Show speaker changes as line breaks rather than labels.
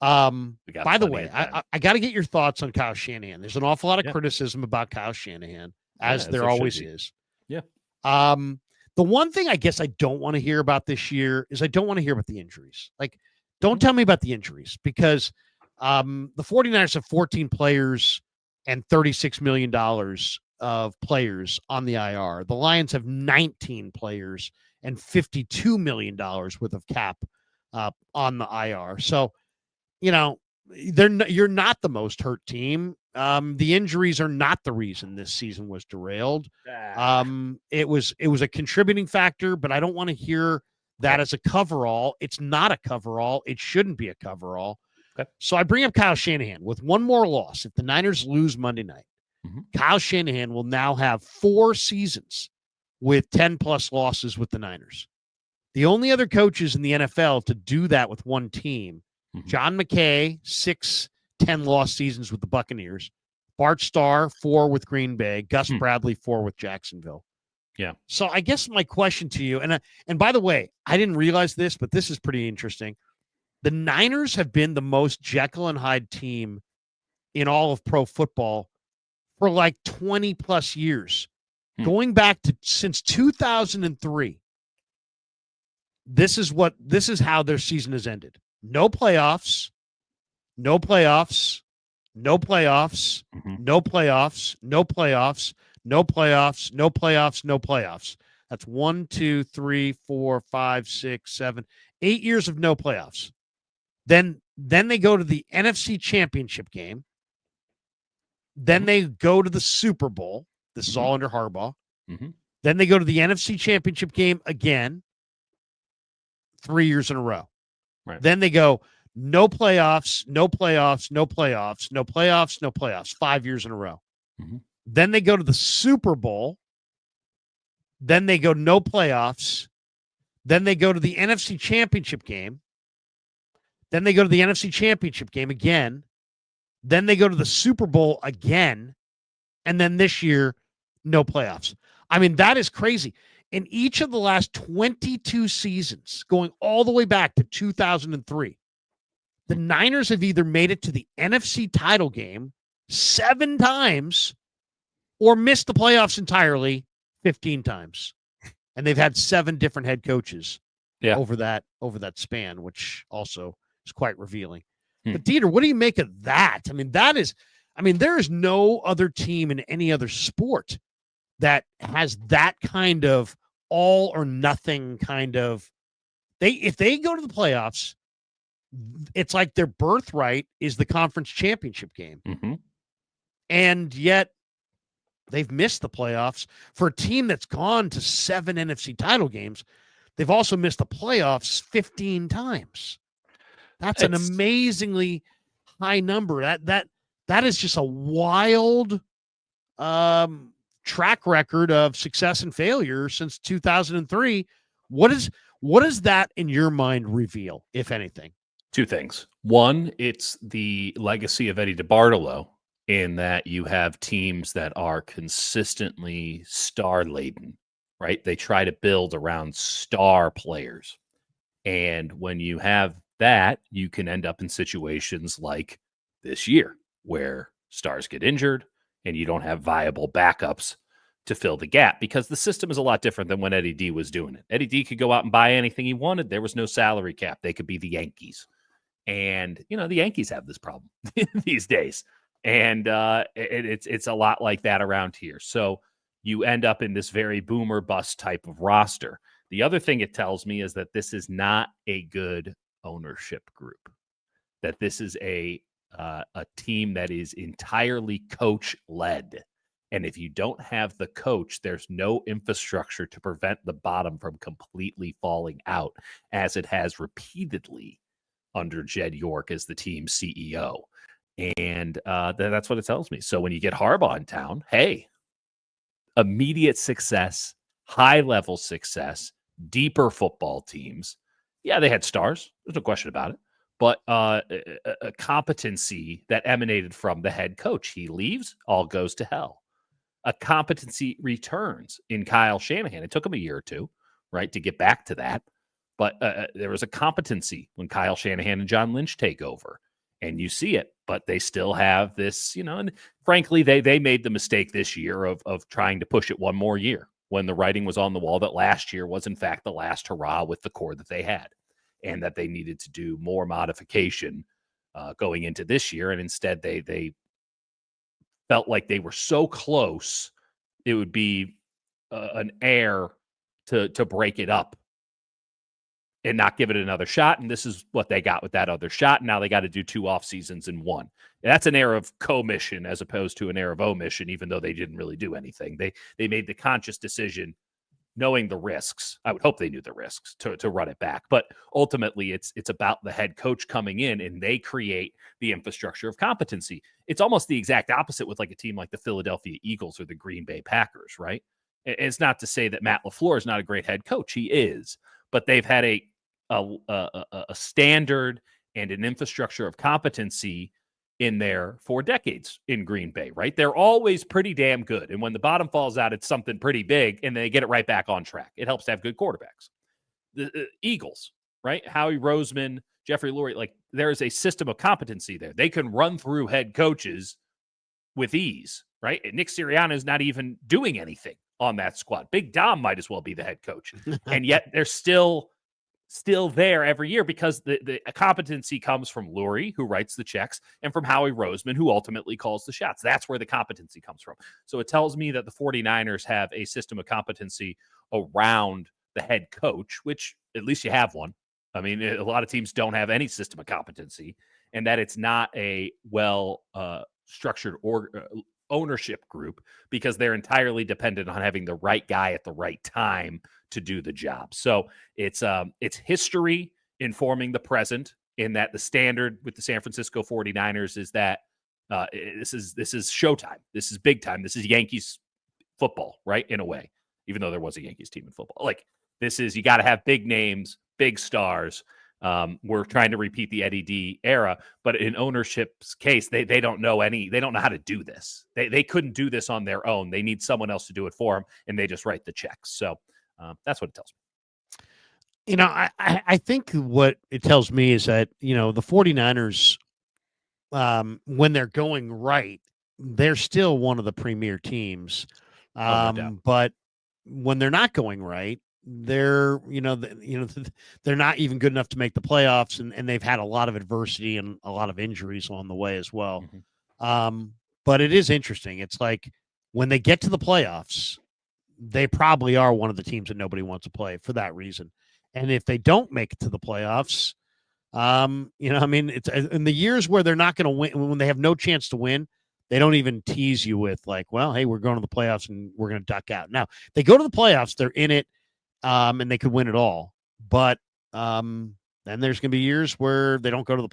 By the way,
time.
I got to get your thoughts on Kyle Shanahan. There's an awful lot of
Yeah.
criticism about Kyle Shanahan,
Yeah,
as
as
there
there should
always
be.
is.
Yeah.
The one thing I guess I don't want to hear about this year is I don't want to hear about the injuries. Like, don't
Mhm.
tell me about the injuries because the 49ers have 14 players and $36 million of players on the IR. The Lions have 19 players and $52 million worth of cap on the IR. So, you know, you're not the most hurt team. The injuries are not the reason this season was derailed. It was a contributing factor, but I don't want to hear that as a coverall. It's not a coverall. It shouldn't be a coverall.
Okay.
So I bring up Kyle Shanahan with one more loss. If the Niners lose Monday night, Kyle Shanahan will now have 4 seasons with 10 plus losses with the Niners. The only other coaches in the NFL to do that with one team, John McKay, 6 10-loss seasons with the Buccaneers. Bart Starr, 4 with Green Bay. Gus Bradley, 4 with Jacksonville.
Yeah.
So I guess my question to you, and by the way, I didn't realize this, but this is pretty interesting. The Niners have been the most Jekyll and Hyde team in all of pro football for like 20 plus years. Going back to since 2003. This is how their season has ended. No playoffs, no playoffs, no playoffs, no playoffs, no playoffs, no playoffs, no playoffs, no playoffs. That's 1, 2, 3, 4, 5, 6, 7, 8 years of no playoffs. Then they go to the NFC Championship game. Then they go to the Super Bowl. This is all under Harbaugh. Then they go to the NFC Championship game again. 3 years in a row.
Right.
Then they go no playoffs, no playoffs, no playoffs, no playoffs, no playoffs, 5 years in a row. Then they go to the Super Bowl. Then they go no playoffs. Then they go to the NFC Championship game. Then they go to the NFC Championship game again. Then they go to the Super Bowl again. And then this year, no playoffs. I mean, that is crazy. In each of the last 22 seasons, going all the way back to 2003, the Niners have either made it to the NFC title game 7 times or missed the playoffs entirely 15 times. And they've had 7 different head coaches over that span, which also is quite revealing. But Dieter, what do you make of that? I mean, there is no other team in any other sport that has that kind of all or nothing kind of if they go to the playoffs, it's like their birthright is the conference championship game. And yet they've missed the playoffs. For a team that's gone to 7 NFC title games, they've also missed the playoffs 15 times. That's an amazingly high number. That is just a wild track record of success and failure since 2003. What does that in your mind reveal, if anything?
2 things. One, it's the legacy of Eddie DeBartolo in that you have teams that are consistently star-laden, right? They try to build around star players. And when you have that, you can end up in situations like this year where stars get injured and you don't have viable backups to fill the gap because the system is a lot different than when Eddie D was doing it. Eddie D could go out and buy anything he wanted. There was no salary cap. They could be the Yankees. And, the Yankees have this problem these days. And it's a lot like that around here. So you end up in this very boomer bust type of roster. The other thing it tells me is that this is not a good ownership group, that this is a team that is entirely coach-led. And if you don't have the coach, there's no infrastructure to prevent the bottom from completely falling out, as it has repeatedly under Jed York as the team's CEO. And that's what it tells me. So when you get Harbaugh in town, hey, immediate success, high-level success, deeper football teams. Yeah, they had stars. There's no question about it. But a competency that emanated from the head coach. He leaves, all goes to hell. A competency returns in Kyle Shanahan. It took him a year or two, right, to get back to that. But there was a competency when Kyle Shanahan and John Lynch take over. and you see it, but they still have this, and frankly, they made the mistake this year of trying to push it one more year when the writing was on the wall that last year was in fact the last hurrah with the core that they had, and that they needed to do more modification going into this year. And instead they felt like they were so close, it would be an error to break it up and not give it another shot. And this is what they got with that other shot. Now they got to do 2 off seasons in one. That's an error of commission as opposed to an error of omission, even though they didn't really do anything. They made the conscious decision, knowing the risks. I would hope they knew the risks to run it back. But ultimately, it's about the head coach coming in, and they create the infrastructure of competency. It's almost the exact opposite with like a team like the Philadelphia Eagles or the Green Bay Packers, right? It's not to say that Matt LaFleur is not a great head coach. He is. But they've had a standard and an infrastructure of competency in there for decades in Green Bay, right? They're always pretty damn good. And when the bottom falls out, it's something pretty big, and they get it right back on track. It helps to have good quarterbacks. The Eagles, right? Howie Roseman, Jeffrey Lurie, like there is a system of competency there. They can run through head coaches with ease, right? And Nick Sirianni is not even doing anything on that squad. Big Dom might as well be the head coach. And yet they're still there every year because the competency comes from Lurie, who writes the checks, and from Howie Roseman, who ultimately calls the shots. That's where the competency comes from. So it tells me that the 49ers have a system of competency around the head coach, which at least you have one. I mean, a lot of teams don't have any system of competency, and that it's not a structured ownership group because they're entirely dependent on having the right guy at the right time to do the job. So it's history informing the present, in that the standard with the San Francisco 49ers is that this is showtime. This is big time. This is Yankees football, right? In a way, even though there was a Yankees team in football. Like this is, you got to have big names, big stars. We're trying to repeat the Eddie D era, but in ownership's case, they don't know how to do this. They couldn't do this on their own. They need someone else to do it for them, and they just write the checks. So that's what it tells me.
I think what it tells me is that, the 49ers, when they're going right, they're still one of the premier teams.
No doubt.
But when they're not going right, they're they're not even good enough to make the playoffs, and they've had a lot of adversity and a lot of injuries along the way as well.
Mm-hmm.
But it is interesting. It's like when they get to the playoffs, they probably are one of the teams that nobody wants to play for that reason. And if they don't make it to the playoffs, it's in the years where they're not going to win, when they have no chance to win, they don't even tease you with like, well, hey, we're going to the playoffs and we're going to duck out. Now, they go to the playoffs, they're in it, and they could win it all. But then there's going to be years where they don't go to the